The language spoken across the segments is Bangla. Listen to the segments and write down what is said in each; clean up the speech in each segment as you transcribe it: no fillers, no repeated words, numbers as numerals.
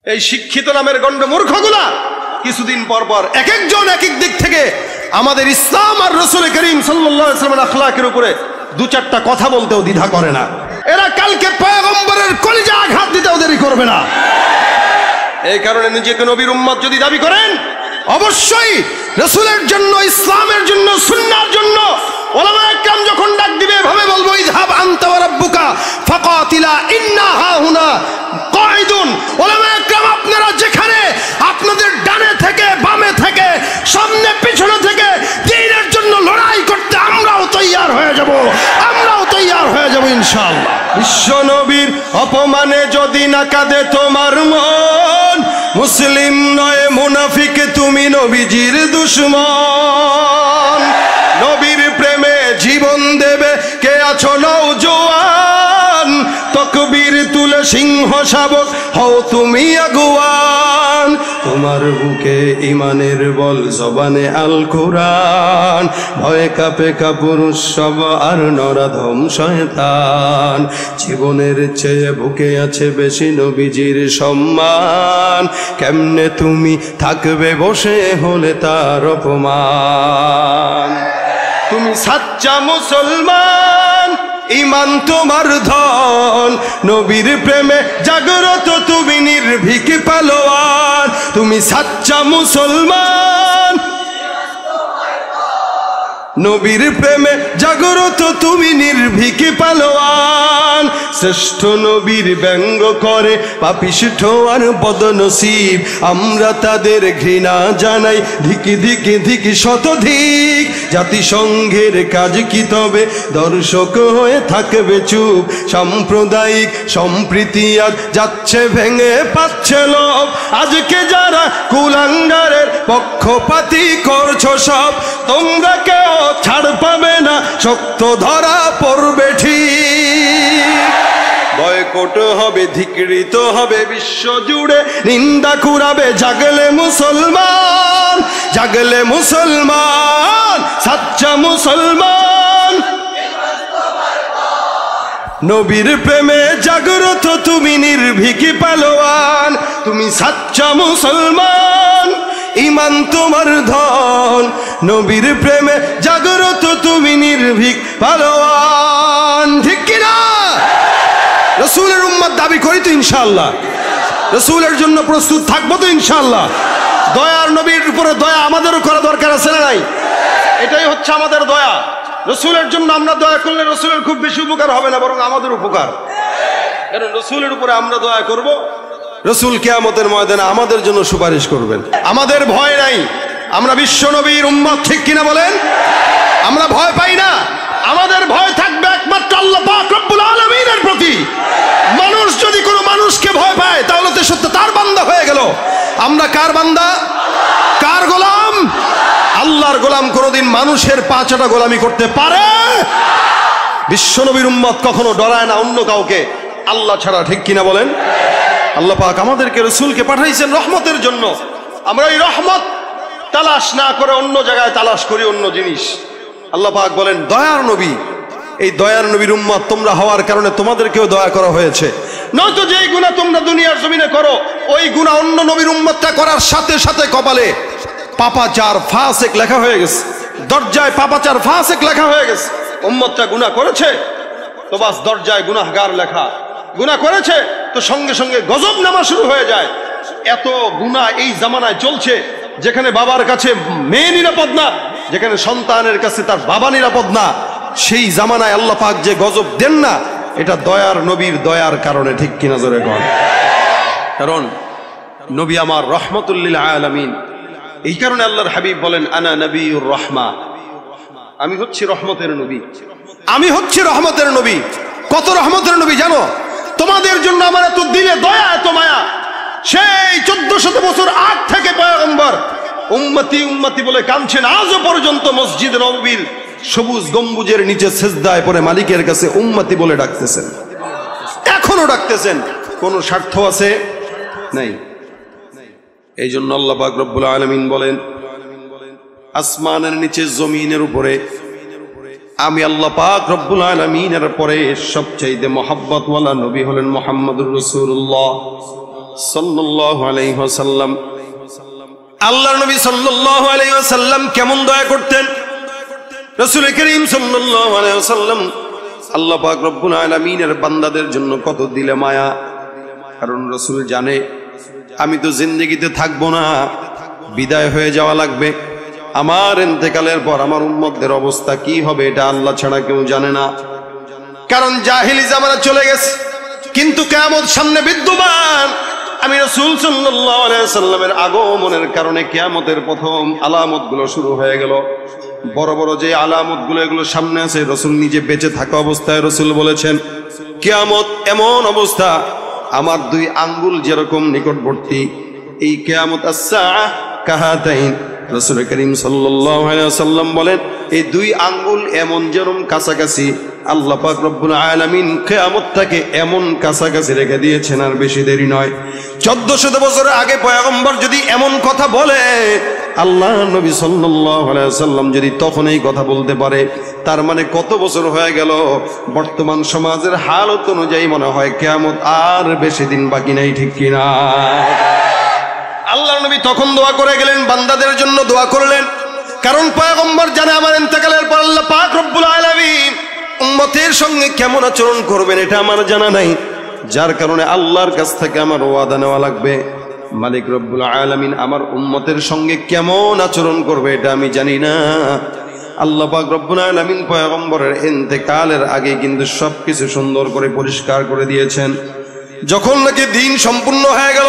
এই শিক্ষিত নামের গণ্ড মূর্খগুলা কিছুদিন পর পর এক একজন এক এক দিক থেকে আমাদের ইসলাম আর রাসূল করিম সাল্লাল্লাহু আলাইহি ওয়াসাল্লামের আখলাকের উপরে দু চারটা কথা বলতেও দ্বিধা করে না। এরা কালকে পয়গম্বরের কলিজা আঘাত দিতেও দেরি করবে না। এই কারণে নিজেকে নবীর উম্মত যদি দাবি করেন, অবশ্যই রাসূলের জন্য, ইসলামের জন্য, সুন্নাহর জন্য উলামায়ে কেরাম যখন ডাক দিবে এভাবে বলবো, ইযহাব আনতা ওয়া রাব্বুকা ফাকাতিলা ইন্না হাহুনা কাঈদুন। উলামায়ে কেরাম আপনারা যেখানে আপনাদের ডানে থেকে বামে থেকে সামনে পিছনে থেকে দ্বীনের জন্য লড়াই করতে আমরাও তৈয়ার হয়ে যাব, আমরাও তৈয়ার হয়ে যাব ইনশাআল্লাহ। বিশ্ব নবীর অপমানে যদি না কাঁদে তোমার মন, মুসলিম নয় মুনাফিক তুমি নবীজির দুশমন। নবীর প্রেমে জীবন দেবে কে আছো নওজোয়ান, তকবীর তুলে সিংহ শাবক হও তুমি আগুয়ান। তোমার বুকে ইমানের বল, জবানে আল কোরআন, ভয়ে কাঁপে কাপুরুষ সব আর নরাধম শয়তান। জীবনের চেয়ে বুকে আছে বেশি নবীজির সম্মান, কেমনে তুমি থাকবে বসে হলে তার অপমান। তুমি সাচ্চা মুসলমান, ইমান তোমার ধন, নবীর প্রেমে জাগ্রত তুমি নির্ভীক পালোয়ান। তুমি সাচ্চা মুসলমান, নবীর প্রেমে জাগ্রত তুমি নির্ভীক পালোয়ান। শ্রেষ্ঠ নবীর ব্যঙ্গ করে পাপিষ্ঠ আর বদনসিব, আমরা তাদের ঘৃণা জানাই ধিকি ধিকি ধিকি শতধিক। জাতিসংঘের কাজ কি তবে দর্শক হয়ে থাকবে চুপ, সাম্প্রদায়িক সম্প্রীতি আজ যাচ্ছে ভেঙে পাচ্ছে লোভ। আজকে যারা কুলাঙ্গারের পক্ষপাতী করছো সব, তোমরা কেউ ছাড় পাবে না, শক্ত ধরা পড়বে ঠিক। বয়কট হবে, ধিকৃত হবে বিশ্ব জুড়ে, নিন্দা কুড়াবে জাগলে মুসলমান, জাগলে মুসলমান, সাচ্চা মুসলমান। নবীর প্রেমে জাগ্রত তুমি নির্ভীকি পালোয়ান। তুমি সাচ্চা মুসলমান, ইমান তোমার ধন, নবীর প্রেমে জাগ্রত তুমি নির্ভীক পালোয়ান। ঠিক কিনা? রাসূলের উম্মত দাবি করি তো ইনশাআল্লাহ, রাসূলের জন্য প্রস্তুত থাকবো তো ইনশাআল্লাহ। দয়ার নবীর উপরে দয়া আমাদেরও করা দরকার আছে না নাই? এটাই হচ্ছে আমাদের দয়া। রাসূলের জন্য আমরা দয়া করলে রাসূলের খুব বেশি উপকার হবে না, বরং আমাদের উপকার। কারণ রাসূলের উপরে আমরা দয়া করব, রাসূল কিয়ামতের ময়দানে আমাদের জন্য সুপারিশ করবেন। আমাদের ভয় নাই, আমরা বিশ্ব নবীর উম্মত। ঠিক কিনা বলেন? আমরা ভয় পাই না। আমাদের ভয় থাকবে একমাত্র আল্লাহ পাক রব্বুল আলামিনের প্রতি। মানুষ যদি কোনো মানুষকে ভয় পায় তাহলে তো সত্য তার বান্দা হয়ে গেল। আমরা কার বান্দা? কার গোলাম? আল্লাহর গোলাম। কোনোদিন মানুষের পাঁচটা গোলামি করতে পারে? বিশ্ব নবীর উম্মত কখনো ডরায় না অন্য কাউকে, আল্লাহ ছাড়া। ঠিক কিনা বলেন? আল্লাহ পাক আমাদেরকে রাসূলকে পাঠাইছেন রহমতের জন্য। আমরা এই রহমত তালাশ না করে অন্য জায়গায় তালাশ করি অন্য জিনিস। আল্লাহ পাক বলেন দয়ার নবী, এই দয়ার নবীর উম্মত তোমরা হওয়ার কারণে তোমাদেরকেও দয়া করা হয়েছে। নয়তো যেই গুনাহ তোমরা দুনিয়ার জমিনে করো, ওই গুনাহ অন্য নবীর উম্মতটা করার সাথে সাথে কপালে পাপাচার ফাসিক লেখা হয়ে গেছে, দরজায় পাপাচার ফাসিক লেখা হয়ে গেছে। উম্মতটা গুনাহ করেছে তো বাস দরজায় গুনাহগার লেখা। গুনাহ করেছে তো সঙ্গে সঙ্গে গজব নামা শুরু হয়ে যায়। এত গুনাহ এই জামানায় চলছে, যেখানে বাবার কাছে মেয়ে নিরাপদ না, যেখানে সন্তানের কাছে তার বাবা নিরাপদ না, সেই জামানায় আল্লাহ পাক যে গজব দেন না, এটা দয়ার নবীর দয়ার কারণে। ঠিক কিনা জোরে কন? কারণ নবী আমার রহমতুল লিল আলামিন। এই কারণে আল্লাহর হাবিব বলেন আনা নবিয়ুর রাহমা, আমি হচ্ছি রহমতের নবী, আমি হচ্ছি রহমতের নবী। কত রহমতের নবী জানো? তোমাদের জন্য আমার এত দিলে দয়া, এত মায়া। সেই 1400 বছর আগ থেকে পয়গম্বর উম্মতি উম্মতি বলে কাঁদছেন, আজও পর্যন্ত মসজিদ নববীর সবুজ গম্বুজের নিচে সিজদায় পড়ে মালিকের কাছে উম্মতি বলে ডাকতেছেন, এখনো ডাকতেছেন। কোন স্বার্থ আছে? নাই। এই জন্য আল্লাহ পাক রব্বুল আলামিন বলেন আসমানের নিচে জমিনের উপরে আমি আল্লাহ পাক রব্বুল আলামিনের পরে সবচেয়ে মহব্বত ওয়ালা নবী হলেন মুহাম্মদুর রাসূলুল্লাহ সাল্লাল্লাহু আলাইহি ওয়াসাল্লাম, আল্লাহর নবী সাল্লাল্লাহু আলাইহি ওয়াসাল্লাম কেমন দয়া করতেন। রাসূল করিম সাল্লাল্লাহু আলাইহি ওয়াসাল্লাম আল্লাহ পাক রব্বুল আলামিনের বান্দাদের জন্য কত দিলে মায়া। কারণ রাসূল জানে আমি তো জিন্দেগিতে থাকবো না, বিদায় হয়ে যাওয়া লাগবে। আমার ইন্তেকালের পর আমার উম্মতদের অবস্থা কি হবে এটা আল্লাহ ছাড়া কেউ জানে না। কারণ জাহিলি জামানা চলে গেছে, কিন্তু কিয়ামত সামনে বিদ্যমান। আমি রাসূল সাল্লাল্লাহু আলাইহি ওয়াসাল্লামের আগমনের কারণে কিয়ামতের প্রথম আলামতগুলো শুরু হয়ে গেল। বড় বড় যে আলামতগুলো এগুলো সামনে আছে, রাসূল নিজে বেঁচে থাকা অবস্থায় রাসূল বলেছেন কিয়ামত এমন অবস্থা আমার 2 আঙ্গুল যেরকম নিকটবর্তী, এই কিয়ামত আস-সাআহ কাহাতাইন। রাসূল করিম সাল্লাল্লাহু আলাইহি ওয়াসাল্লাম বলেন এই 2 আঙ্গুল এমন যেরকম কাছাকাছি, আল্লাহ পাক রব্বুল আলামিন কিয়ামতটাকে এমন কাছাকাছি রেখে দিয়েছেন, আর বেশি দেরি নয়। 1400 বছর আগে পয়গম্বর যদি এমন কথা বলে, আল্লাহ নবী সাল্লাল্লাহু আলাইহি ওয়াসাল্লাম যদি তখন এই কথা বলতে পারে, তার মানে কত বছর হয়ে গেল। বর্তমান সমাজের হালত অনুযায়ী মনে হয় কিয়ামত আর বেশি দিন বাকি নাই, ঠিক কিনা? আল্লাহ নবী তখন দোয়া করে গেলেন, বান্দাদের জন্য দোয়া করলেন। কারণ পয়গম্বর জানে আমার ইন্তেকালের পর আল্লাহ পাক রব্বুল আলামিন উম্মতের সঙ্গে কেমন আচরণ করবেন এটা আমার জানা নাই। যার কারণে আল্লাহর কাছ থেকে আমার ওয়াদা নেওয়া লাগবে। মালিক রব্বুল আলামিন আমার উম্মতের সঙ্গে কেমন আচরণ করবে এটা আমি জানি না। আল্লাহ পাক রব্বুল আলামিন পয়গম্বরের ইন্তেকালের আগে কিন্তু সবকিছু সুন্দর করে পরিষ্কার করে দিয়েছেন। যখন নাকি দিন সম্পূর্ণ হয়ে গেল,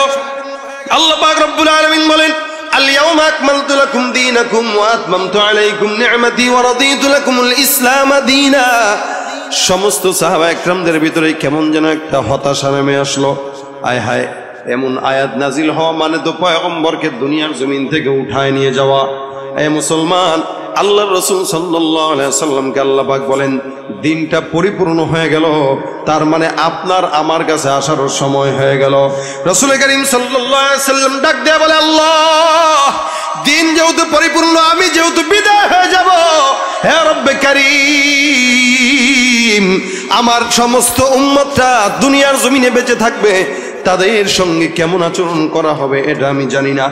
আল্লাহ পাক রব্বুল আলামিন বলেন আল-ইয়াওমা আকমালতু লাকুম দীনাকুম ওয়া আতমামতু আলাইকুম নি'মাতি ওয়া রাদিতু লাকুমুল ইসলাম দীনা। সমস্ত সাহাবা একরামদের ভিতরে কেমন যেন একটা হতাশা নেমে আসলো। আয় হায়, এমন আয়াত নাজিল হওয়া মানে তো পয়গম্বরকে দুনিয়ার জমিন থেকে উঠায় নিয়ে যাওয়া। এ মুসলমান, আল্লাহর রাসূল সাল্লাল্লাহু আলাইহি ওয়াসাল্লামকে আল্লাহ পাক বলেন দিনটা পরিপূর্ণ হয়ে গেল, তার মানে আপনার আমার কাছে আসার সময় হয়ে গেল। রাসূল করিম সাল্লাল্লাহু আলাইহি ওয়াসাল্লাম ডাক দিয়ে বলে আল্লাহ, দিন যেহেতু পরিপূর্ণ, আমি যেহেতু বিদায় হয়ে যাব, হে রব্বে কারীম, আমার সমস্ত উম্মতরা দুনিয়ার জমিনে বেঁচে থাকবে, তাদের সঙ্গে কেমন আচরণ করা হবে এটা আমি জানি না।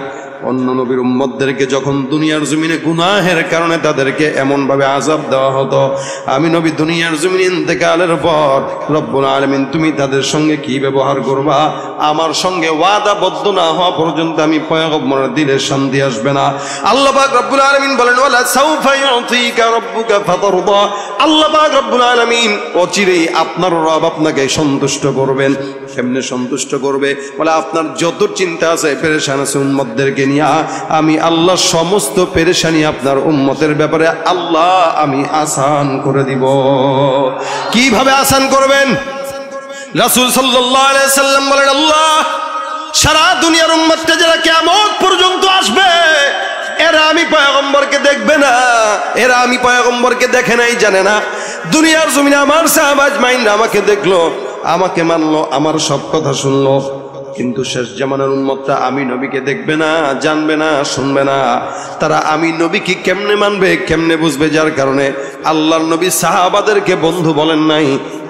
অন্য নবীর উম্মতদেরকে যখন দুনিয়ার জমিনে গুনাহের কারণে তাদেরকে এমন ভাবে আযাব দেওয়া হতো, আমি নবী দুনিয়ার জমিনে ইন্তেকালের পর রব্বুল আলামিন তুমি তাদের সঙ্গে কি ব্যবহার করবা, আমার সঙ্গে ওয়াদাবদ্ধ না হওয়া পর্যন্ত আমি পয়গম্বরের দিলে শান্তি আসবে না। আল্লাহ পাক রব্বুল আলামিন বলেন ওয়ালা সাউফা ইউতিকা রাব্বুকা ফাতারদা। আল্লাহ পাক রব্বুল আলামিন অচিরেই আপনার রব আপনাকে সন্তুষ্ট করবেন। কেমনে সন্তুষ্ট করবে? বলে আপনার যত চিন্তা আছে, পেরেশান আছে উম্মতদেরকে নিয়ে, আমি আল্লাহ সমস্ত পেরেশানি আপনার উম্মতের ব্যাপারে আল্লাহ আমি আসান করে দিব। কিভাবে আসান করবেন? রাসূল সাল্লাল্লাহু আলাইহি সাল্লাম বলেন আল্লাহ সারা দুনিয়ার উম্মতটা যারা কিয়ামত পর্যন্ত আসবে, এরা আমি পয়গম্বরকে দেখবে না, এরা আমি পয়গম্বরকে দেখে নাই, জানে না। দুনিয়ার জমিনে আমার সাহাবা আজমাইনরা আমাকে দেখলো, আমাকে মানলো, আমার সব কথা শুনলো, কিন্তু শেষ জামানার উম্মতটা আমি নবীকে দেখবে না, জানবে না, শুনবে না। তারা আমি নবীকে কেমনে মানবে, কেমনে বুঝবে? যার কারণে আল্লাহর নবী সাহাবাদেরকে বন্ধু বলেন নাই,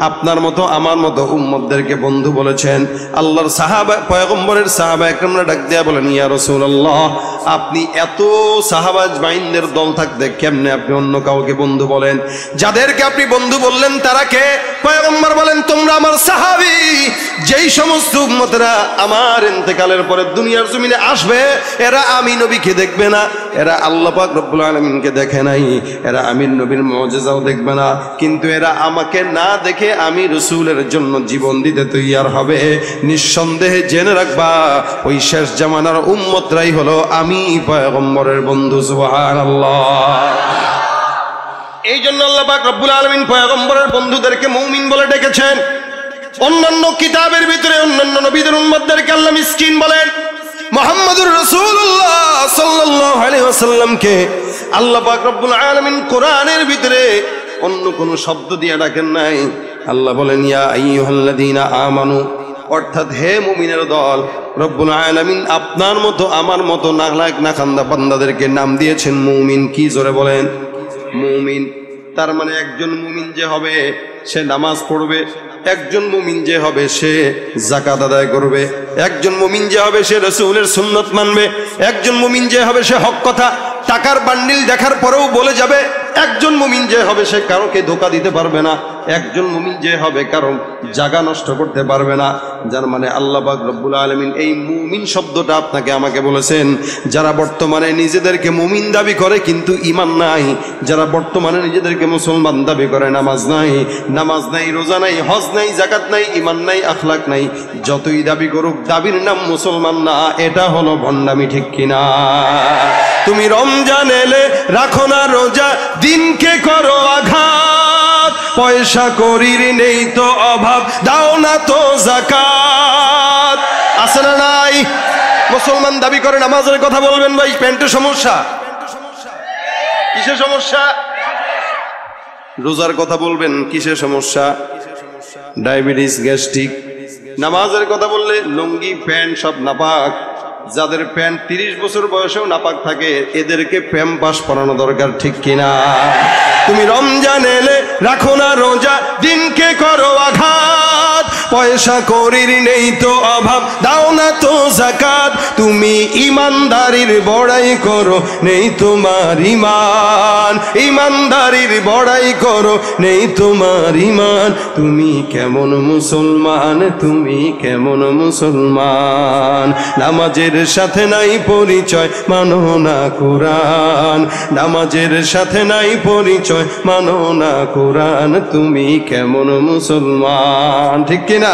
আপনার মতো আমার মতো উম্মতদেরকে বন্ধু বলেছেন। আল্লাহর সাহাবা পয়গম্বরের সাহাবা একরামরা ডাক দেয়া বলেন ইয়া রাসূলুল্লাহ, আপনি এত সাহাবা আজমাইনদের দল থাকতে কেমনে আপনি অন্য কাউকে বন্ধু বলেন? যাদেরকে আপনি বন্ধু বললেন তারা কে? পয়গম্বর বলেন তোমরা আমার সাহাবী। যেই সমস্ত উম্মতরা আমার ইন্তেকালের পরে দুনিয়ার জমিনে আসবে, এরা আমি নবীকে দেখবে না, এরা আল্লাহ পাক রব্বুল আলামিনকে দেখে নাই, এরা আমির নবীর মুজিজাও দেখবে না, কিন্তু এরা আমাকে না দেখে আমি রাসূলের জন্য জীবন দিতে তৈয়ার হবে। নিঃসন্দেহে জেনে রাখবা ওই শেষ জামানার উম্মতরাই হলো আমি পয়গম্বরের বন্ধু। সুবহানাল্লাহ। এই জন্য আল্লাহ পাক রব্বুল আলামিন পয়গম্বরের বন্ধুদেরকে মুমিন বলে ডেকেছেন। অন্যান্য কিতাবের ভিতরে অন্যান্য নবীদের উম্মতদেরকে আল্লাহ মিসকিন বলেন। মুহাম্মদুর রাসূলুল্লাহ সাল্লাল্লাহু আলাইহি ওয়াসাল্লামকে আল্লাহ পাক রব্বুল আলামিন কোরআনের ভিতরে অন্য কোন শব্দ দিয়ে ডাকেন নাই। আল্লাহ বলেন ইয়া আইয়ুহাল্লাযীনা আমানু, অর্থাৎ হে মুমিনের দল, রব্বুল আলামিন আপনার মতো আমার মতো নাখলাক নাখান্দা বান্দাদেরকে নাম দিয়েছেন মুমিন। কি জোরে বলেন? মুমিন। তার মানে একজন মুমিন যে হবে সে নামাজ পড়বে, একজন মুমিন যে হবে সে যাকাত আদায় করবে, একজন মুমিন যে হবে সে রাসূলের সুন্নাত মানবে, একজন মুমিন যে হবে সে হক কথা টাকার বান্ডিল দেখার পরেও বলে যাবে, একজন মুমিন যে হবে সে কারোকে ধোঁকা দিতে পারবে না, একজন মুমিন যে হবে কারো জায়গা নষ্ট করতে পারবে না। যার মানে আল্লাহ পাক রব্বুল আলামিন এই মুমিন শব্দটা আপনাকে আমাকে বলেছেন যারা বর্তমানে নিজেদেরকে মুমিন দাবি করে কিন্তু ঈমান নাই, যারা বর্তমানে নিজেদেরকে মুসলমান দাবি করে নামাজ নাই, রোজা নাই, হজ নাই, যাকাত নাই, ঈমান নাই, আখলাক নাই, যতই দাবি করুক দাবির নাম মুসলমান না, এটা হলো ভণ্ডামি, ঠিক কিনা? তুমি রমজান এলে রাখো না রোজা, দিনকে করো আঘাত, পয়সা করির নেই তো অভাব, দাও না তো যাকাত। আছে না নাই? মুসলমান দাবি করে নামাজের কথা বলবেন ভাই, প্যান্টের সমস্যা, কিসের সমস্যা? রোজার কথা বলবেন, কিসের সমস্যা? Diabetes, gastric. নামাজের কথা বললে লুঙ্গি প্যান্ট সব নাপাক, যাদের প্যান্ট 30 বছর বয়সেও নাপাক থাকে এদেরকে প্যাম্পাস পরানো দরকার, ঠিক কিনা? তুমি রমজান এলে রাখো না রোজা, দিনকে করো আঘাত, পয়সা করির নেই তো অভাব, দাও না তো যাকাত, তুমি ইমানদারির বড়াই করো নেই তোমার ঈমান, ইমানদারির বড়াই করো নেই তোমার ঈমান, তুমি কেমন মুসলমান, তুমি কেমন মুসলমান? নামাজের সাথে নাই পরিচয়, মানো না কোরআন, নামাজের সাথে নাই পরিচয়, মানো না কোরআন, তুমি কেমন মুসলমান, ঠিক কিনা?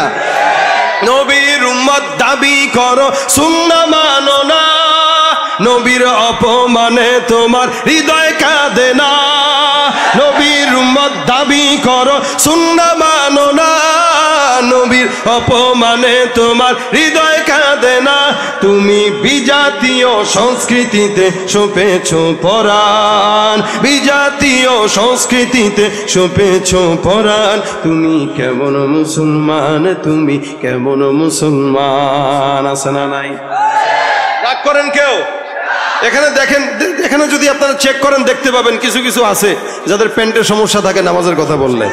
নবীর উম্মত দাবি করো, সুন্নাহ মানো না, নবীর অপমানে তোমার হৃদয় কাঁদে না, নবীর উম্মত দাবি করো, সুন্নাহ মানো না, নবীর অপমানে তোমার হৃদয় কাঁদে না, তুমি বিজাতীয় সংস্কৃতিতে সঁপেছো পরাণ, বিজাতীয় সংস্কৃতিতে সঁপেছো পরাণ, তুমি কেমন মুসলমান, তুমি কেমন মুসলমান? আছে না নাই? রাগ করেন কেউ? এখানে দেখেন, এখানে যদি আপনারা চেক করেন দেখতে পাবেন কিছু কিছু আছে যাদের প্যান্টের সমস্যা থাকে নামাজের কথা বললে,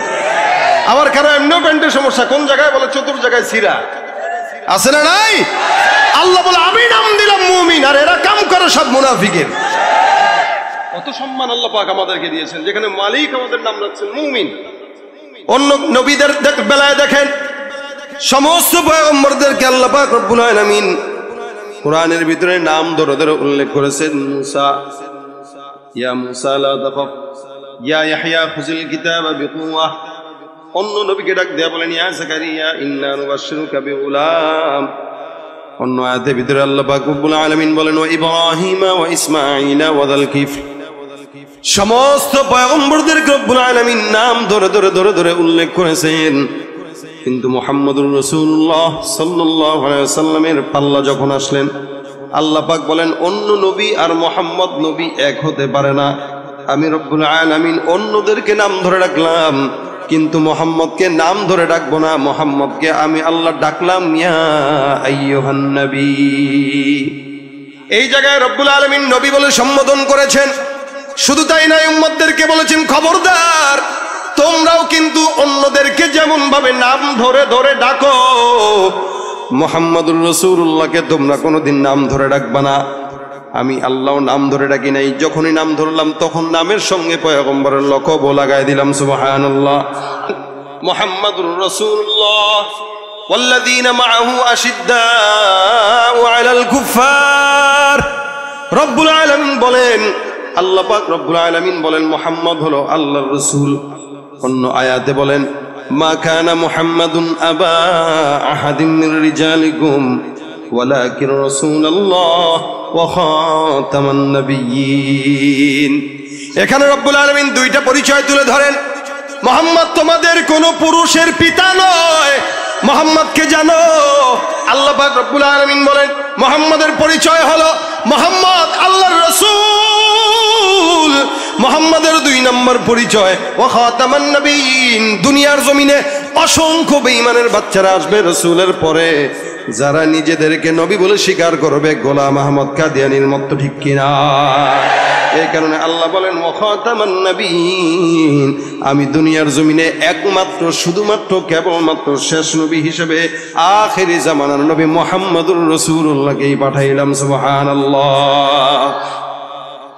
আবার কারো এমনিও প্যান্টের সমস্যা, কোন জায়গায় বলে চতুর জায়গায় ছিঁড়া। আছে না নাই? আল্লাহ বলে আমি নাম দিলাম মুমিন, আর এরা কাম করে সব মুনাফিকের। কত সম্মান আল্লাহ পাক আমাদেরকে দিয়েছেন, যেখানে মালিক আমাদের নাম রাখছেন মুমিন। অন্য নবীদের বেলায় দেখেন সমস্ত পয়গম্বরদেরকে আল্লাহ পাক রব্বুল আলামিন কোরআনের ভিতরে নাম ধরে ধরে উল্লেখ করেছেন। মুসা, ইয়া মুসা লা তাখাফ, ইয়া ইয়াহইয়া খুযিল কিতাবা বিকুওয়া। অন্য নবীকে ডাক দেয়া বলেন ইয়া যাকারিয়া ইন্না নুবাশশিরুকা বিগুলাম। অন্য আয়াতের ভিতরে আল্লাহ পাক রব্বুল আলামিন বলেন ওয়া ইব্রাহিমা ওয়া ইসমাঈলা ওয়া যাল কিফল। সমস্ত পয়গম্বরদেরকে রব্বুল আলামিন নাম ধরে ধরে ধরে ধরে উল্লেখ করেছেন, কিন্তু মুহাম্মদুর রাসূলুল্লাহ সাল্লাল্লাহু আলাইহি ওয়াসাল্লামের পাল্লা যখন আসলেন আল্লাহ পাক বলেন অন্য নবী আর মুহাম্মদ নবী এক হতে পারে না। আমি রব্বুল আলামিন অন্যদেরকে নাম ধরে ডাকলাম কিন্তু মুহাম্মদকে নাম ধরে ডাকবো না, মুহাম্মদকে আমি আল্লাহ ডাকলাম ইয়া আইয়ুহান নবী। এই জায়গায় রব্বুল আলামিন নবী বলে সম্বোধন করেছেন। শুধু তাই নয়, উম্মতদেরকে বলেছেন খবরদার তোমরাও কিন্তু অন্যদেরকে যেমন ভাবে নাম ধরে ধরে ডাকো, মুহাম্মদুর রাসূলুল্লাহকে তোমরা কোনোদিন নাম ধরে ডাকবা না। আমি আল্লাহ নাম ধরে ডাকি নাই, যখনই নাম ধরলাম তখন নামের সঙ্গে পয়গম্বরের লকব লাগাই দিলাম। সুবহানাল্লাহ। মুহাম্মদুর রাসূলুল্লাহ ওয়াল্লাযীনা মাআহু আশিদ্দাউ আলাল কুফার। রব্বুল আলামিন বলেন, আল্লাহ পাক রব্বুল আলামিন বলেন মুহাম্মদ হলো আল্লাহর রাসূল। অন্য আয়াতে বলেন মা কানা মুহাম্মাদুন আবা আহাদিম মির রিজালিকুম ওয়ালাকিন রাসূলুল্লাহ ওয়া খাতামান নাবিয়্যিন। এখানে রব্বুল আলামিন দুইটা পরিচয় তুলে ধরেন। মুহাম্মদ তোমাদের কোন পুরুষের পিতা নয়, মুহাম্মদকে জানো। আল্লাহ পাক রব্বুল আলামিন বলেন মুহাম্মদের পরিচয় হলো মুহাম্মদ আল্লাহর রাসূল। মুহাম্মদের 2 নম্বর পরিচয় ওয়া খাতামান নবিয়্যিন। দুনিয়ার জমিনে অসংখ্য বেঈমানের বাচ্চারা আসবে রাসূলের পরে, যারা নিজেদেরকে নবী বলে স্বীকার করবে, গোলাম আহমদ কাদিয়ানীর মতো, ঠিক কিনা? এই কারণে আল্লাহ বলেন ওয়া খাতামান নবিয়্যিন, আমি দুনিয়ার জমিনে একমাত্র শুধুমাত্র কেবলমাত্র শেষ নবী হিসেবে আখিরি জামানার নবী মুহাম্মদুর রাসূলুল্লাহকেই পাঠাইলাম। সুবহানাল্লাহ।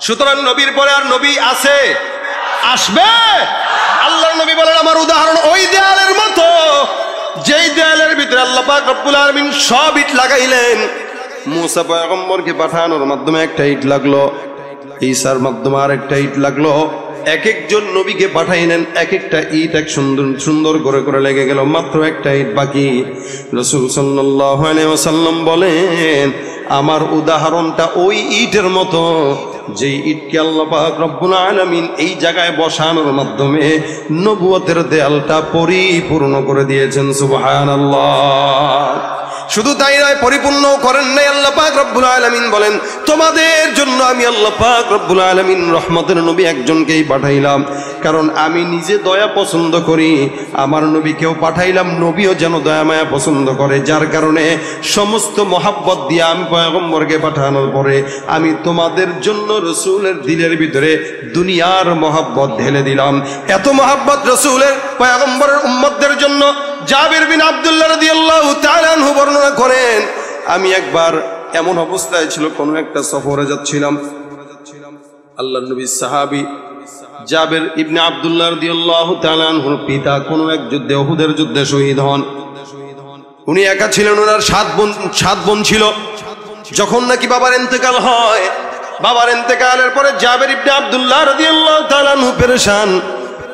সুতরাং নবীর পরে আর নবী আছে, আসবে। আল্লাহর নবী বলেন আমার উদাহরণ ওই দেয়ালের মতো, যেই দেয়ালের ভিতরে আল্লাহ পাক রব্বুল আলামিন সব ইট লাগাইলেন। মুসা পয়গম্বরকে পাঠানোর মাধ্যমে একটা ইট লাগলো, ঈসার মাধ্যমে আরেকটা ইট লাগলো। এক একজন নবীকে পাঠাইলেন, এক একটা ইট এক সুন্দর সুন্দর করে করে লেগে গেল, মাত্র একটা ইট বাকি। রাসূল সাল্লাল্লাহু আলাইহি ওয়াসাল্লাম বলেন আমার উদাহরণটা ওই ইটের মতো, যেই ইটকে আল্লাহ পাক রব্বুল আলামিন এই জায়গায় বসানোর মাধ্যমে নবুয়তের দেয়ালটা পরিপূর্ণ করে দিয়েছেন। সুবহানাল্লাহ। শুধু তাই নয়, পরিপূর্ণ করেন নাই। আল্লাহ পাক রব্বুল আলামিন বলেন তোমাদের জন্য আমি আল্লাহ পাক রব্বুল আলামিন রহমতের নবী একজনকেই পাঠাইলাম, কারণ আমি নিজে দয়া পছন্দ করি। আমার নবীকেও পাঠাইলাম, নবীও যেন দয়া মায়া পছন্দ করে, যার কারণে সমস্ত মহাব্বত দিয়ে আমি পয়গম্বরকে পাঠানোর পরে আমি তোমাদের জন্য রসুলের দিলের ভিতরে দুনিয়ার মহাব্বত ঢেলে দিলাম। এত মহাব্বত রসুলের পয়গম্বরের উম্মতদের জন্য। জাবির বিন আব্দুল্লাহ রাদিয়াল্লাহু তাআলা আনহু বর্ণনা করেন আমি একবার এমন অবস্থায় ছিল, কোনো একটা সফরে যাচ্ছিলাম। আল্লাহর নবীর সাহাবী জাবির ইবনে আব্দুল্লাহ রাদিয়াল্লাহু তাআলা আনহুর পিতা কোনো এক যুদ্ধে, উহুদের যুদ্ধে শহীদ হন। উনি একা ছিলেন, ওনার সাত বোন ছিল। যখন নাকি বাবার ইন্তেকাল হয়, বাবার ইন্তেকালের পরে জাবির ইবনে আব্দুল্লাহ রাদিয়াল্লাহু তাআলা আনহু পেরেশান,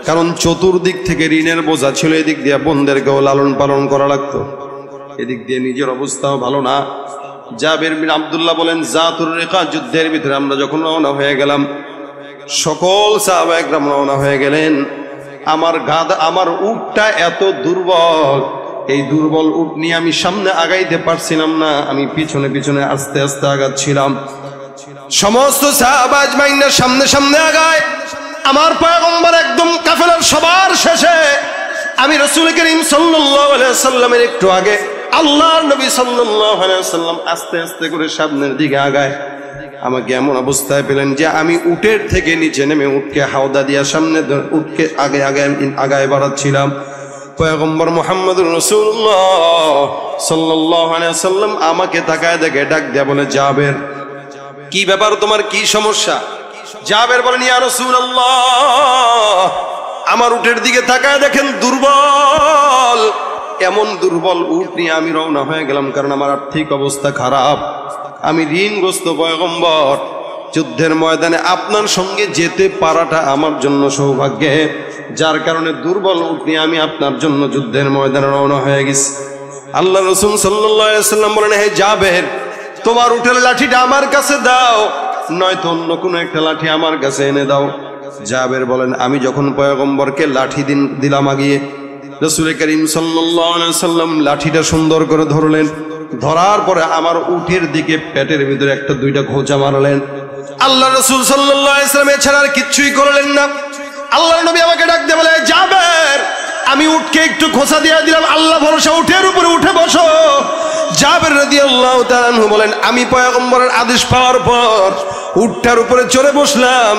কারণ চতুর্দিক থেকে ঋণের বোঝা ছিল। এদিক দিয়ে বোনদেরকেও লালন পালন করা লাগতো, এদিক দিয়ে নিজের অবস্থাও ভালো না। জাবির বিন আব্দুল্লাহ বলেন জাতুর রিকা যুদ্ধের ভিতরে আমরা যখন রওনা হয়ে গেলাম, সকল সাহাবা একরাম রওনা হয়ে গেলেন। আমার উটটা এত দুর্বল, এই দুর্বল উট নিয়ে আমি সামনে আগাইতে পারছিলাম না, আমি পিছনে পিছনে আস্তে আস্তে আগাচ্ছিলাম। সমস্ত সাহাবা আজমাইনরা সামনে সামনে আগায়, আমার পয়গম্বর একদম কাফেলার সবার শেষে। আমি রাসূল করিম সাল্লাল্লাহু আলাইহি ওয়াসাল্লামের একটু আগে, আল্লাহর নবী সাল্লাল্লাহু আলাইহি ওয়াসাল্লাম আস্তে আস্তে করে সামনের দিকে আগায়। আমাকে এমন অবস্থায় পেলেন যে আমি উটের থেকে নিচে নেমে উটকে হাওদা দিয়া সামনে উটকে আগে আগে আগায় বাড়াচ্ছিলাম। পয়গম্বর মুহাম্মদুর রাসূলুল্লাহ সাল্লাল্লাহু আলাইহি ওয়াসাল্লাম আমাকে তাকায় দেখে ডাক দেয়া বলে জাবের, কি ব্যাপার, তোমার কি সমস্যা? জাবের বলেন ইয়া রাসূলুল্লাহ, আমার উটের দিকে তাকায় দেখেন দুর্বল। এমন দুর্বল উট নিয়ে আমি রওনা হয়ে গেলাম, কারণ আমার আর্থিক অবস্থা খারাপ, আমি ঋণগ্রস্ত। পয়গম্বর, যুদ্ধের ময়দানে আপনার সঙ্গে যেতে পারাটা আমার জন্য সৌভাগ্যে, যার কারণে দুর্বল উট নিয়ে আমি আপনার জন্য যুদ্ধের ময়দানে রওনা হয়ে গেছি। আল্লাহ রাসূল সাল্লাল্লাহু আলাইহি ওয়াসাল্লাম বলেন হে জাবের, তোমার উটের লাঠিটা আমার কাছে দাও, নয়তো অন্য কোনো একটা লাঠি আমার কাছে এনে দাও। জাবের বলেন আমি যখন পয়গম্বরকে লাঠি দিলাম আগিয়ে, রাসূল করিম সাল্লাল্লাহু আলাইহি ওয়াসাল্লাম লাঠিটা সুন্দর করে ধরলেন। ধরার পরে আমার উটের দিকে পেটের ভিতরে একটা দুইটা খোঁচা মারলেন। আল্লাহ রাসূল সাল্লাল্লাহু আলাইহি ওয়াসাল্লাম এছাড়া আর কিচ্ছুই করলেন না। আল্লাহর নবী আমাকে ডাক দিয়ে বলে জাবের, আমি উটকে একটু খোঁচা দিয়ে দিলাম, আল্লাহ ভরসা উটের উপরে উঠে বসো। জাবের রাদিয়াল্লাহু তাআলা আনহু বলেন আমি পয়গম্বরের আদেশ পাওয়ার পর উটটার উপরে চড়ে বসলাম।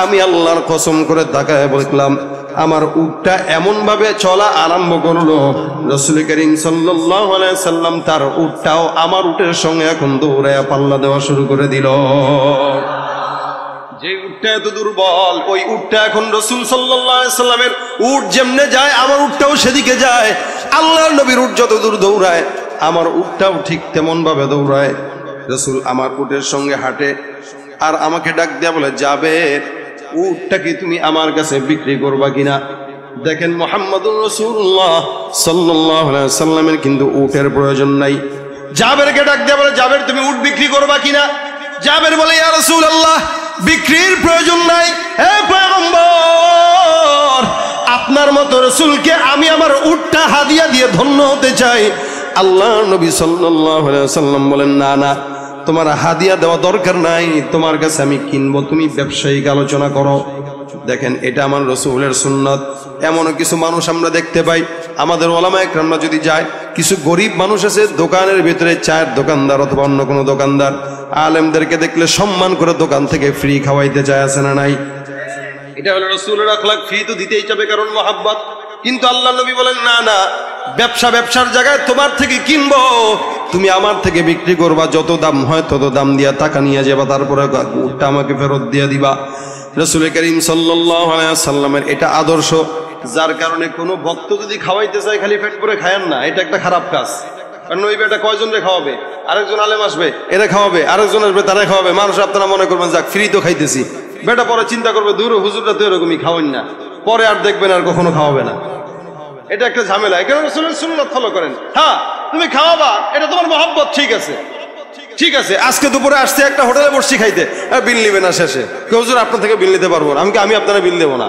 আমি আল্লাহর কসম করে তাকায় বললাম, আমার উটটা এমন ভাবে চলা আরম্ভ করলো, রাসূল করিম সাল্লাল্লাহু আলাইহি সাল্লাম তার উটটাও আমার উটের সঙ্গে এখন দৌড়ায়া পাল্লা দেওয়া শুরু করে দিল। যে উটটা এত দুর্বল, ওই উটটা এখন রাসূল সাল্লাল্লাহু আলাইহি সাল্লামের উট যেমনে যায় আমার উটটাও সেদিকে যায়। আল্লাহর নবীর উট যত দূর দৌড়ায় আমার উটটাও ঠিক তেমন ভাবে দৌড়ায়। রাসূল আমার উটের সঙ্গে হাঁটে আর আমাকে ডাক দেয়া বলে জাবের, উটটা কি তুমি আমার কাছে বিক্রি করবা কিনা? দেখেন মুহাম্মদুর রাসূলুল্লাহ সাল্লাল্লাহু আলাইহি ওয়াসাল্লামের কিন্তু উটের প্রয়োজন নাই। জাবেরকে ডাক দেয়া বলে জাবের, তুমি উট বিক্রি করবা কিনা? জাবের বলে ইয়া রাসূলুল্লাহ, বিক্রির প্রয়োজন নাই। হে পয়গম্বর, আপনার মতো রাসূলকে আমি আমার উটটা হাদিয়া দিয়ে ধন্য হতে চাই। আল্লাহর নবী সাল্লাল্লাহু আলাইহি ওয়াসাল্লাম বলেন না না, তোমার হাদিয়া দেওয়া দরকার নাই, তোমার কাছে আমি কিনবো, তুমি ব্যবসায়িক আলোচনা করো। দেখেন এটা আমার রাসূলের সুন্নাত। এমনও কিছু মানুষ আমরা দেখতে পাই, আমাদের ওলামা একরামরা যদি যায়, কিছু গরিব মানুষ আছে দোকানের ভিতরে, চায়ের দোকানদার অথবা অন্য কোনো দোকানদার, আলেমদেরকে দেখলে সম্মান করে দোকান থেকে ফ্রি খাওয়াইতে চায়, আছে না নাই? এটা হলো রাসূলের আখলাক। ফ্রি তো দিতেই চাবে, কারণ মহাব্বত। কিন্তু আল্লাহ নবী বলেন না না, ব্যবসার জায়গায় তোমার থেকে কিনবো, তুমি আমার থেকে বিক্রি করবা, যত দাম হয় তত দাম দিয়া টাকা নিয়ে যাবা, তারপরে উটটা আমাকে ফেরত দিয়ে দিবা। রাসূল করিম সাল্লাল্লাহু আলাইহি ওয়াসাল্লামের এটা আদর্শ, যার কারণে কোনো ভক্ত যদি খাওয়াইতে চায় খালি পেট করে খায়েন না, এটা একটা খারাপ কাজ। কারণ ওই বেটা কয়জনরে খাওয়াবে? আরেকজন আলেম আসবে, এরা খাওয়াবে, আরেকজন আসবে, তারা খাওয়াবে। মানুষ আপনারা মনে করবেন যাক ফ্রি তো খাইতেছি, বেটা পরে চিন্তা করবে দূর হুজুরটা তো এরকমই খাওয়ান না, পরে আর দেখবেন আর কখনো খাওয়াবে না। এটা একটা ঝামেলা। এখানে রাসূলের সুন্নাত ফলো করেন। হ্যাঁ তুমি খাওয়াবা, এটা তোমার মহব্বত, ঠিক আছে ঠিক আছে। আজকে দুপুরে আসছে একটা হোটেলে বসছি খাইতে, বিল নিবে না শেষে, হুজুর আপনার থেকে বিল নিতে পারবো না। আমি আপনারা বিল দেবো না,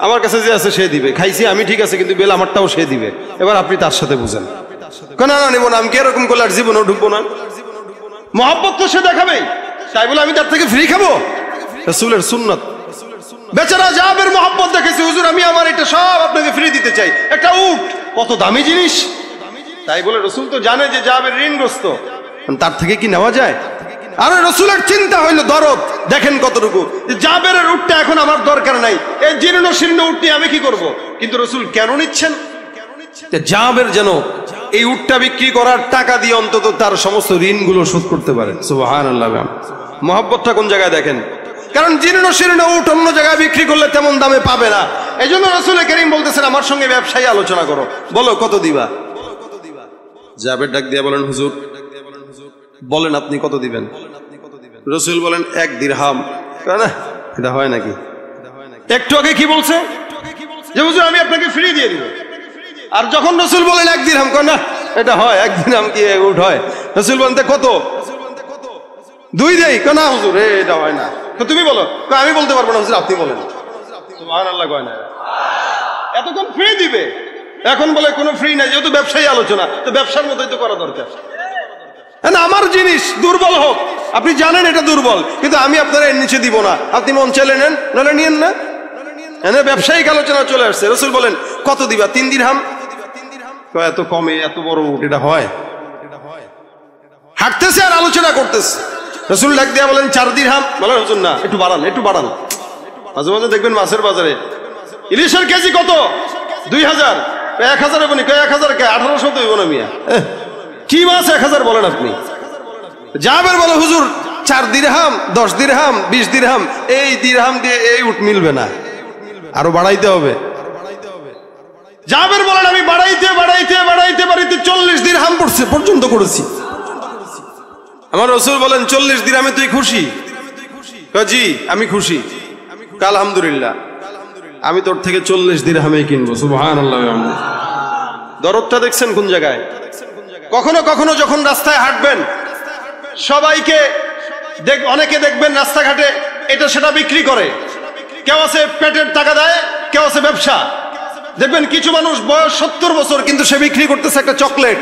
আমার কাছে যে আছে সে দিবে। খাইছি আমি, ঠিক আছে, কিন্তু বিল আমারটাও সে দিবে। এবার আপনি তার সাথে বুঝেন, না না নেবো না, আমি কি এরকম করলে আর জীবনেও ঢুকবো না। মহব্বত তো সে দেখাবেই, তাই বলে আমি তার থেকে ফ্রি খাবো? রাসূলের সুন্নাত। বেচারা জাবের মহব্বত দেখেছে, হুজুর আমি আমার এটা সব আপনাকে ফ্রি দিতে চাই। একটা উট কত দামি জিনিস, তাই বলে রাসূল তো জানে যে জাবের ঋণগ্রস্ত, তার থেকে কি নেওয়া যায়? আরে রাসূলের চিন্তা হইলো দরদ, দেখেন কতটুকু, যে জাবের উটটা এখন আমার দরকার নাই, এই জীর্ণ শীর্ণ উট নিয়ে আমি কি করব? কিন্তু রাসূল কেন নিচ্ছেন? জাবের যেন এই উটটা বিক্রি করার টাকা দিয়ে অন্তত তার সমস্ত ঋণগুলো শোধ করতে পারে। সুবহানাল্লাহ। মহব্বতটা কোন জায়গায় দেখেন, কারণ জীর্ণ শীর্ণ উট অন্য জায়গায় বিক্রি করলে তেমন দামে পাবে না। এই জন্য রাসূল করিম বলতেছেন আমার সঙ্গে ব্যবসায়ী আলোচনা করো, বলো কত দিবা? জাবের ডাক দিয়া বলেন হুজুর, বলেন আপনি কত দিবেন? রাসূল বলেন 1 দিরহাম। না এটা হয় নাকি? একটু আগে কি বলছে যে হুজুর আমি আপনাকে ফ্রি দিয়ে দিব, আর যখন রাসূল বলেন 1 দিরহাম, কয় না এটা হয়, 1 দিরহাম কি উট হয়? রাসূল বলেন কত? 2 দেই, কয় না হুজুর এটা হয় না। তো তুমি বলো, আমি বলতে পারবো না হুজুর, আপনি বলেন। সুবহানাল্লাহ। কয় না এতক্ষণ ফ্রি দিবে, এখন বলে কোনো ফ্রি নাই, যেহেতু ব্যবসায়ী আলোচনা, তো ব্যবসার মতোই তো করা দরকার। না আমার জিনিস দুর্বল হোক, আপনি জানেন এটা দুর্বল, কিন্তু আমি আপনার এর নিচে দিব না, আপনি মন চাইলে নেন, নাহলে নিয়েন না। ব্যবসায়িক আলোচনা চলে আসছে। রাসূল বলেন কত দিবা? 3 দিরহাম। এত কমে এত বড় উট এটা হয়? হাঁটতেছে আর আলোচনা করতেছে। রাসূল ডাক দিয়া বলেন 4 দিরহাম। বলেন হুজুর না, একটু বাড়ান, একটু বাড়ান। মাঝে মাঝে দেখবেন মাছের বাজারে ইলিশের কেজি কত? 2000। 1000 হবে না, 1000 কে 1800 তো হইব না মিয়া। কি মাছ 1000 বলেন আপনি? জাবের বলে হুজুর 4 দিরহাম, 10 দিরহাম, 20 দিরহাম, এই দিরহাম দিয়ে এই উট মিলবে না, আরো বাড়াইতে হবে। জাবের বলেন আমি বাড়াইতে 40 দিরহাম পর্যন্ত করেছি। আমার রাসূল বলেন 40 দিরহামে তুই খুশি? জি আমি খুশি। আলহামদুলিল্লাহ, আমি তোর থেকে 40 দিরহামে কিনবো। সুবহানাল্লাহ। দরদটা দেখছেন কোন জায়গায়? কখনো কখনো যখন রাস্তায় হাঁটবেন, সবাইকে অনেকে দেখবেন রাস্তাঘাটে এটা সেটা বিক্রি করে, কেউ আছে পেটের টাকা দেয়, কেউ আছে ব্যবসা। দেখবেন কিছু মানুষ বয়স 70 বছর, কিন্তু সে বিক্রি করতেছে একটা চকলেট।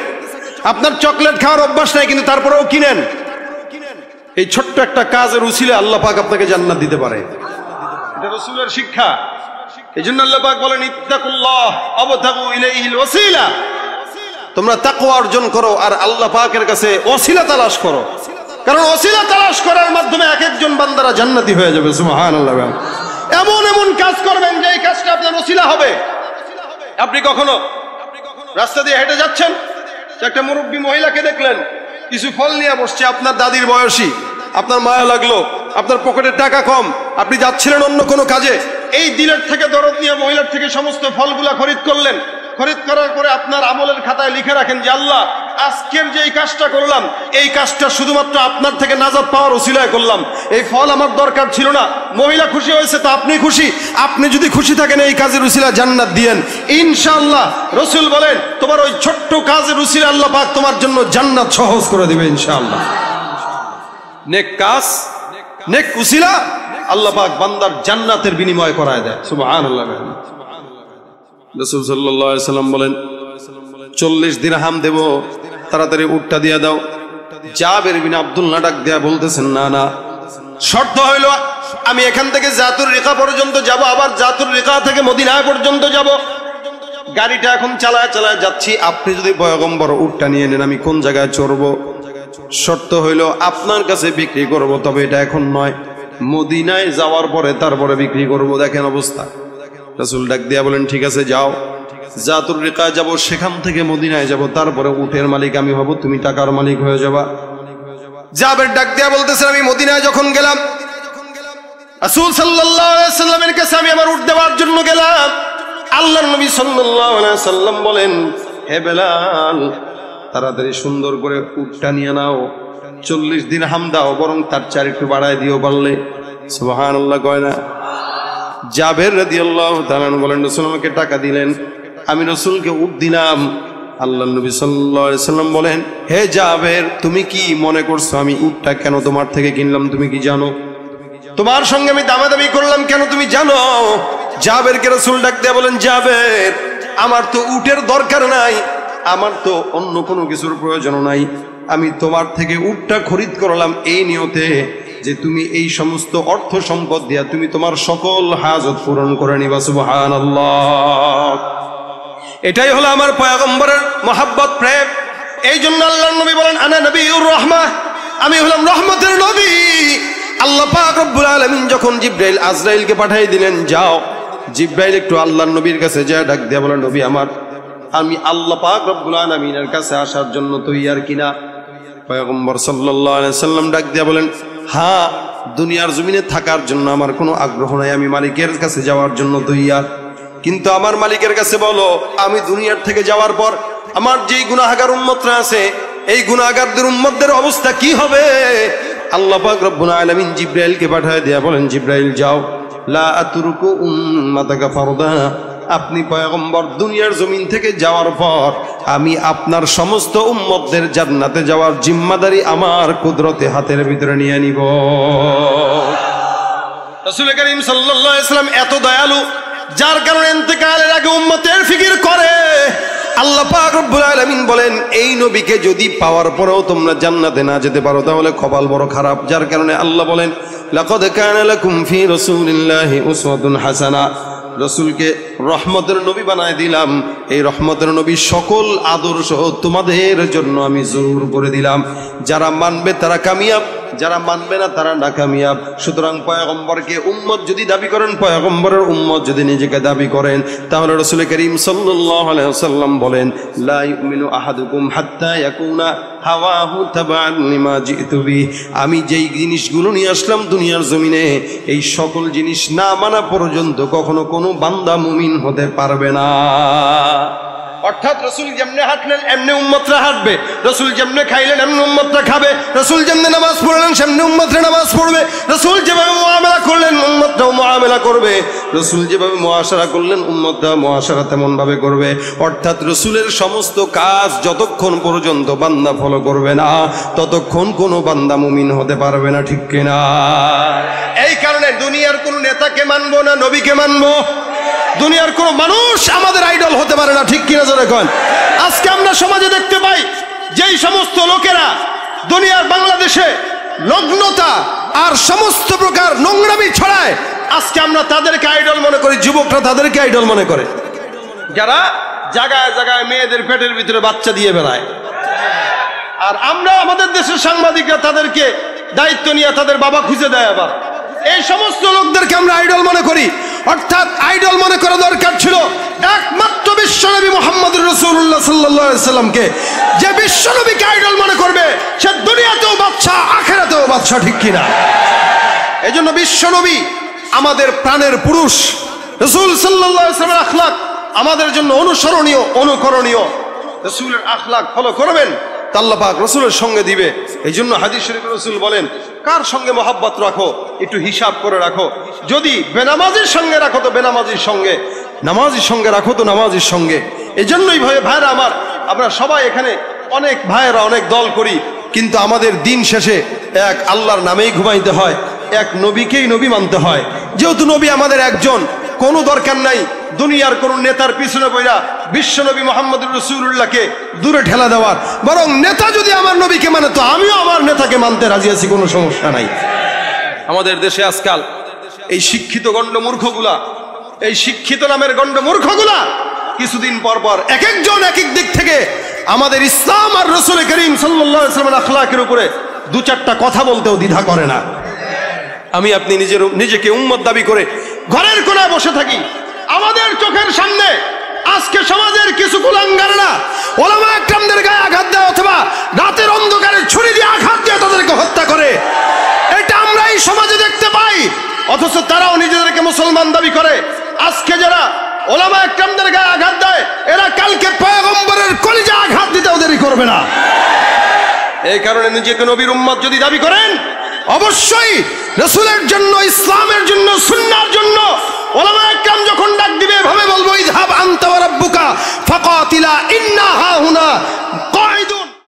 আপনার চকলেট খাওয়ার অভ্যাস নাই, কিন্তু তারপরেও কিনেন। এই ছোট্ট একটা কাজের উসিলে আল্লাহ পাক আপনাকে জান্নাত দিতে পারে। এটা রাসূলের শিক্ষা। এই জন্য আল্লাহ পাক বলেন ইত্তাকুল্লাহ ওয়াবতাগু ইলাইহিল ওয়াসিলা, তোমরা তাকওয়া অর্জন করো আর আল্লাহ পাকের কাছে ওসিলা তালাশ করো, কারণ ওসিলা তালাশ করার মাধ্যমে এক একজন বান্দারা জান্নাতি হয়ে যাবে। সুবহানাল্লাহ। এমন এমন কাজ করবেন যে এই কাজটা আপনার ওসিলা হবে। আপনি কখনো রাস্তা দিয়ে হেঁটে যাচ্ছেন, একটা মুরব্বী মহিলাকে দেখলেন কিছু ফল নিয়ে বসছে, আপনার দাদির বয়সী, আপনার মায়া লাগলো, আপনার পকেটে টাকা কম, আপনি যাচ্ছিলেন অন্য কোনো কাজে, এই দিলের থেকে দরদ নিয়ে মহিলার থেকে সমস্ত ফলগুলা খরিদ করলেন। খরিদ করার পরে আপনার আমলের খাতায় লিখে রাখেন যে আল্লাহ আজকের যে এই কাজটা করলাম, এই কাজটা শুধুমাত্র আপনার থেকে নাজাত পাওয়ার ওসিলায় করলাম, এই ফল আমার দরকার ছিল না। মহিলা খুশি হয়েছে তো আপনি খুশি। আপনি যদি খুশি থাকেন এই কাজের উসিলা জান্নাত দিয়েন ইনশাআল্লাহ। রাসূল বলেন তোমার ওই ছোট্ট কাজের উসিলা আল্লাহ পাক তোমার জন্য জান্নাত সহজ করে দিবে ইনশাআল্লাহ। নেক কাজ, নেক উসিলা আল্লাহ পাক বান্দার জান্নাতের বিনিময় করায় দেয়। সুবহানাল্লাহ। রাসূল সাল্লাল্লাহু আলাইহি সাল্লাম বলেন 40 দিরহাম দেব, তাড়াতাড়ি উটটা দিয়ে দাও। জাবের বিন আব্দুল্লাহ ডাক দেয়া বলতেছেন না না, শর্ত হইল আমি এখান থেকে জাতুর রিকা পর্যন্ত যাব, আবার জাতুর রিকা থেকে মদিনা পর্যন্ত যাব। গাড়িটা এখন চালায় চালায় যাচ্ছি, আপনি যদি পয়গম্বর উটটা নিয়ে নেন আমি কোন জায়গায় চড়বো? শর্ত হইল আপনার কাছে বিক্রি করব, তবে এটা এখন নয়, মদিনায় যাওয়ার পরে তারপরে বিক্রি করব। দেখেন অবস্থা। রাসূল ডাক দিয়া বলেন ঠিক আছে যাও, জাতুর রিকা যাব, সেখান থেকে মদিনায় যাব, তারপরে উটের মালিক আমি হব, তুমি টাকার মালিক হয়ে যাবা। জাবের ডাক দিয়া বলতেছেন আমি মদিনায় যখন গেলাম, রাসূল সাল্লাল্লাহু আলাইহি সাল্লামের কাছে আমি আমার উট দেওয়ার জন্য গেলাম। আল্লাহর নবী সাল্লাল্লাহু আলাইহি সাল্লাম বলেন, হে বেলাল, তাড়াতাড়ি সুন্দর করে উটটা নিয়ে নাও, 40 দিরহাম দাও, বরং তার চার একটু বাড়ায় দিও পারলে। সুবহানাল্লাহ কয় না? জাবের রাদিয়াল্লাহু তাআলা বলেন, রাসূল আমাকে টাকা দিলেন, আমি রাসূলকে উট দিলাম। আল্লাহর নবী সাল্লাল্লাহু আলাইহি সাল্লাম বলেন, হে জাবের, তুমি কি মনে করছো আমি উটটা কেন তোমার থেকে কিনলাম তুমি কি জানো? তোমার সঙ্গে আমি দামাদামি করলাম কেন তুমি জানো? জাবেরকে রাসূল ডাক দিয়ে বলেন, জাবের, আমার তো উটের দরকার নাই, আমার তো অন্য কোনো কিছুর প্রয়োজন নাই, আমি তোমার থেকে উটটা খরিদ করলাম এই নিয়তে যে তুমি এই সমস্ত অর্থ সম্পদ দিয়া তুমি তোমার সকল হাজত পূরণ করে নিবা। সুবহানাল্লাহ। এটাই হলো আমার পয়গম্বরের মহব্বত, প্রেম। এই জন্য আল্লাহর নবী বলেন, আনা নবিয়ুর রাহমাহ, আমি হলাম রহমতের নবী। আল্লাহ পাক রব্বুল আলামিন যখন জিবরাইল আজরাইলকে পাঠিয়ে দিলেন, যাও, জিবরাইল একটু আল্লাহর নবীর কাছে যায়, ডাক দিয়ে বলেন, নবী আমার, আমি আল্লাহ পাক রব্বুল আলামিনের কাছে আসার জন্য তৈয়ার কিনা? পয়গম্বর সাল্লাল্লাহু আলাইহি সাল্লাম ডাক দিয়ে বলেন, হ্যাঁ, দুনিয়ার জমিনে থাকার জন্য আমার কোনো আগ্রহ নাই, আমি মালিকের কাছে যাওয়ার জন্য তৈয়ার। কিন্তু আমার মালিকের কাছে বলো, আমি দুনিয়ার থেকে যাওয়ার পর আমার যেই গুনাহগার উম্মতরা আছে, এই গুনাহগারদের উম্মতদের অবস্থা কি হবে? আল্লাহ পাক রব্বুল আলামিন জিবরাইলকে পাঠিয়ে দেয়া বলেন, জিবরাইল যাও, লা আতরুকু উম্মাতাকা ফারদা, আপনি পয়গম্বর দুনিয়ার জমিন থেকে যাওয়ার পর আমি আপনার সমস্ত উম্মতদের জান্নাতে যাওয়ার জিম্মাদারি আমার কুদরতে হাতের ভিতরে নিয়ে নিব। রাসূল করিম সাল্লাল্লাহু আলাইহি ওয়াসাল্লাম এত দয়ালু, যার কারণে ইন্তেকালের আগে উম্মতের ফিকির করে। আল্লাহ পাক রব্বুল আলামিন বলেন, এই নবীকে যদি পাওয়ার পরেও তোমরা জান্নাতে না যেতে পারো তাহলে কপাল বড় খারাপ। যার কারণে আল্লাহ বলেন, লাকাদ কানা লাকুম ফি রাসূলিল্লাহি উসওয়াতুন হাসানাহ, রাসূলকে রহমতের নবী বানায় দিলাম। এই রহমতের নবী সকল আদর্শ তোমাদের জন্য আমি জরুর করে দিলাম। যারা মানবে তারা কামিয়াব, যারা মানবে না তারা নাকামিয়াব। সুতরাং পয়গম্বরকে উম্মত যদি দাবি করেন, পয়গম্বরের উম্মত যদি নিজেকে দাবি করেন, তাহলে রাসূল করিম সাল্লাল্লাহু আলাইহি ওয়াসাল্লাম বলেন, লা ইউমিনু আহাদুকুম হাত্তা ইয়াকুনা হাওয়াহু তাবাআন লিমা জিতু বি, আমি যেই জিনিসগুলো নিয়ে আসলাম দুনিয়ার জমিনে, এই সকল জিনিস না মানা পর্যন্ত কখনো কোনো বান্দা মুমিন হতে পারবে না। অর্থাৎ রাসূল যেমনে হাঁটলেন এমনি উম্মতরা হাঁটবে, রাসূল যেমনে খাইলেন এমনি উম্মতরা খাবে, রাসূল যেমনে নামাজ পড়লেন সেমনি উম্মতরা নামাজ পড়বে, রাসূল যেভাবে মুআমালা করলেন উম্মতরাও মুআমালা করবে, রাসূল যেভাবে মুআশারা করলেন উম্মতরা মুআশারা তেমন ভাবে করবে। অর্থাৎ রাসূলের সমস্ত কাজ যতক্ষণ পর্যন্ত বান্দা ফলো করবে না, ততক্ষণ কোনো বান্দা মুমিন হতে পারবে না, ঠিক কিনা? এই কারণে দুনিয়ার কোনো নেতাকে মানবো না, নবীকে মানবো। দুনিয়ার কোন মানুষ আমাদের আইডল হতে পারে না, ঠিক কিনা জোরে কোন? আজকে আমরা সমাজে দেখতে পাই যেই সমস্ত লোকেরা দুনিয়ার বাংলাদেশে নগ্নতা আর সমস্ত প্রকার নোংরামি ছড়ায়, আজকে আমরা তাদেরকে আইডল মনে করি, যুবকরা তাদেরকে আইডল মনে করে, যারা জায়গায় জায়গায় মেয়েদের পেটের ভিতরে বাচ্চা দিয়ে বেড়ায়। আর আমরা আমাদের দেশের সাংবাদিকরা তাদেরকে দায়িত্ব নিয়ে তাদের বাবা খুঁজে দেয়। আবার এই সমস্ত লোকদেরকে আমরা আইডল মনে করি। অর্থাৎ আইডল মনে করা দরকার ছিল একমাত্র বিশ্বনবী মুহাম্মদুর রাসূলুল্লাহ সাল্লাল্লাহু আলাইহি সাল্লামকে। যে বিশ্বনবীকে আইডল মনে করবে সে দুনিয়াতেও বাদশা, আখিরাতেও বাদশা, ঠিক কিনা? এজন্য বিশ্বনবী আমাদের প্রাণের পুরুষ। রাসূল সাল্লাল্লাহু আলাইহি সাল্লামের আখলাক আমাদের জন্য অনুসরণীয়, অনুকরণীয়। রাসূলের আখলাক ফলো করবেন, আল্লাহ পাক রাসূলের সঙ্গে দিবে। এই জন্য হাদিস শরীফে রাসূল বলেন, কার সঙ্গে মহব্বত রাখো একটু হিসাব করে রাখো। যদি বেনামাজির সঙ্গে রাখো তো বেনামাজির সঙ্গে, নামাজির সঙ্গে রাখো তো নামাজির সঙ্গে। এই জন্যই ভাইরা আমার, আমরা সবাই এখানে অনেক ভাইয়েরা অনেক দল করি, কিন্তু আমাদের দিন শেষে এক আল্লাহর নামেই ঘুমাইতে হয়, এক নবীকেই নবী মানতে হয়। যেহেতু নবী আমাদের একজন, কোনো দরকার নাই দুনিয়ার কোন নেতার পিছনে বইরা বিশ্বনবী মুহাম্মদুর রাসূলুল্লাহকে দূরে ঠেলা দেওয়ার। বরং নেতা যদি আমার নবীকে মানে তো আমিও আমার নেতাকে মানতে রাজি আছি, কোনো সমস্যা নাই। আমাদের দেশে আজকাল এই শিক্ষিত গণ্ড মূর্খগুলা, এই শিক্ষিত নামের গণ্ড মূর্খগুলা কিছুদিন পর পর এক একজন এক এক দিক থেকে আমাদের ইসলাম আর রাসূল করিম সাল্লাল্লাহু আলাইহি ওয়াসাল্লামের আখলাকের উপরে দু চারটা কথা বলতেও দ্বিধা করে না। আমি আপনি নিজেকে উম্মত দাবি করে ঘরের কোনায় বসে থাকি, আমাদের চোখের সামনে আজকে সমাজের কিছু কুলাঙ্গাররা ওলামা একরামদের গায়ে আঘাত দেয় অথবা রাতের অন্ধকারে ছুরি দিয়ে আঘাত দিয়ে তাদেরকে হত্যা করে, এটা আমরা এই সমাজে দেখতে পাই। অথচ তারাও নিজেদেরকে মুসলমান দাবি করে। আজকে যারা ওলামা একরামদের গায়ে আঘাত দেয়, এরা কালকে পয়গম্বরের কলিজা আঘাত দিতেও দেরি করবে না। এই কারণে নিজেকে নবীর উম্মত যদি দাবি করেন, অবশ্যই রাসূলের জন্য, ইসলামের জন্য, সুন্নাহর জন্য ওলামা একরাম যখন ডাক দিবে এভাবে বলবো, ইযহাব আনতা ওয়া রাব্বুকা ফাকাতিলা ইন্না হাহুনা কাঈদুন।